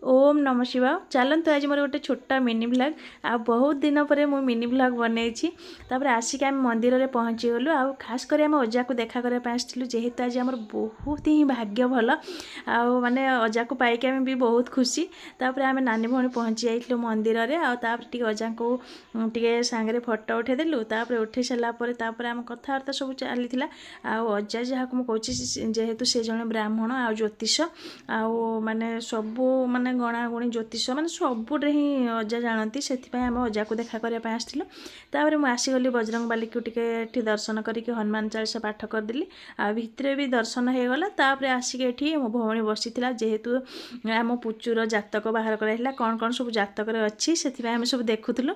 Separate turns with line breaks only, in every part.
ओम नमः शिवाय। चलतु आज मोर गोटे छोटा मिनी ब्लॉग आ बहुत दिन पर मु मिनी ब्लॉग बनई तापर आसिक आम मंदिर में पहुँची गलु आ खास कर आम अजा को देखा करने आसलु जेहेतु आज आम बहुत ही भाग्य भल आ माने अजा को पाइक आम भी बहुत खुशी। तापर आम नानी भौणी पहुँची जाइलु मंदिर में आपर अजा को टे सांगे फोटो उठेदेलु तापर उठे सारापर आम कथबार्ता सब चली अजा जहाँ को मुझे जेहेतु से जड़े ब्राह्मण आ ज्योतिष आ माने सबू माने गणागुणी ज्योतिष माने सबुरे ही अजा जानती से आम अजा को देखा करने आसलु। तापर मुझे आसीगली बजरंग बाली को टे दर्शन करके हनुमान चालीसा पाठ करदेली आ भितर भी दर्शन हो गला। तापर आसिक ये मो भौणी बसी जेहेतु आम पुचुर जातक बाहर कराइला कौन कौन सब जातक अच्छी से आम सब देखुलु।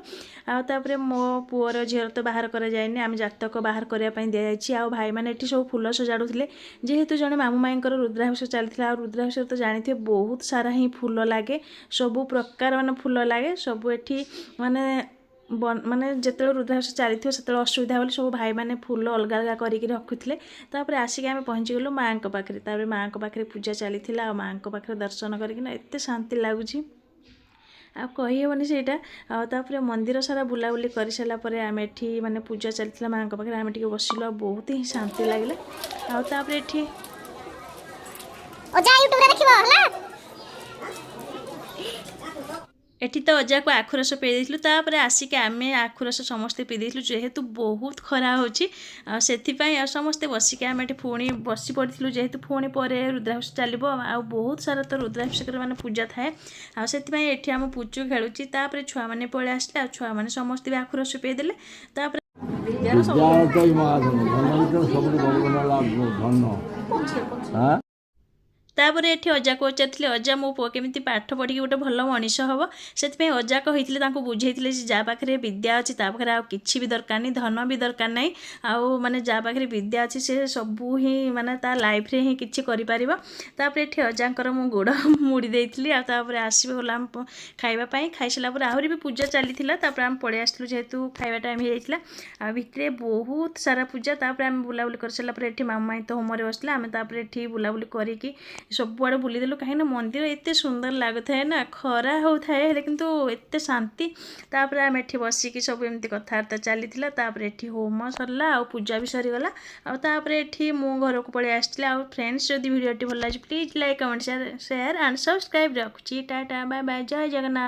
आपर मो पुअर झीर तो बाहर कर जाए आम जातक बाहर करने दी जाए आ भाई मैंने सब फूल सजाड़ुले जेहेतु जड़े मामू माई रुद्राभिषेक चलता रुद्राभिषेक तो जानते बहुत सारा ही फूल लगे सबु प्रकार मान फूल लगे सबू एठी माने माने जिते रुद्राभिषेक चली से असुविधा बोली सब भाई मैंने फूल अलग अलग करके रखुले। तापर आसिक आम पहुँची गलु माँ के पाखे माँ के पाखे पूजा चली माँ के पाखे दर्शन करके एत शांति लगुच आ कहीहबनी सेटा आपर मंदिर सारा बुलाबुली कर सारापर आम एठी माने पूजा चलता माँ के पाखे आम टे बसिलु बहुत ही शांति लगे आपर एठी एठी तो अजा को आखु रस पी देलु तापर आसिक आम आखु रस समस्ते पी देलु जेहेतु बहुत खरा होची से समस्ते बसिक आम एठी पुणी बसी पड़ू जेहेतु पुणी पर रुद्राभिषेक चलो आ बहुत सारा तो रुद्राभिषेक मान पूजा थाए आठी आम पुचु खेलुची तापर छुआ मैंने पलि आसले छुआ मैंने समस्ते भी आखु रस पी देले तापर तापर ये अजा को पचारि अजा मो पु केमी पाठ पढ़ी गोटे भल मनीष हम से अजा कहते बुझे जा पाखे विद्या अच्छी पाखे कि भी दरकार नहीं धन भी दरकार नहीं आउ माने जा पाखे विद्या अच्छी से सबू ही माने ता लाइफ रे ही किछि करि परिबो। तापर ये अजांकर मु गोड़ मुड़ी देइथिली तापर आसीबे होला खाइबा पई खाइ सला पर आहुरी भी पूजा चली तापर आम पळे आसलु जेहेतु खाइबा टाइम हो जाइतिला आ भितरे बहुत सारा पूजा तापर आम बुलाबुली कर सला पर एठी मामा माई तो होमरे बसला आम तापर एठी बुलाबुली करिकी सबुआड़े बुलीदेलु कहीं मंदिर एत सुंदर लगुए ना खरा होता है किंतु एत शांति। तापर आम एठी बसिकी सब एमती कथबार्ता चली एठी होम सरला आ पूजा भी सरीगला आपर एठी मो घर को पलि आसती फ्रेंड्स जदि वीडियो भल लगे please like comment share and subscribe रखुची टाटा बाय बाय जय जगन्नाथ।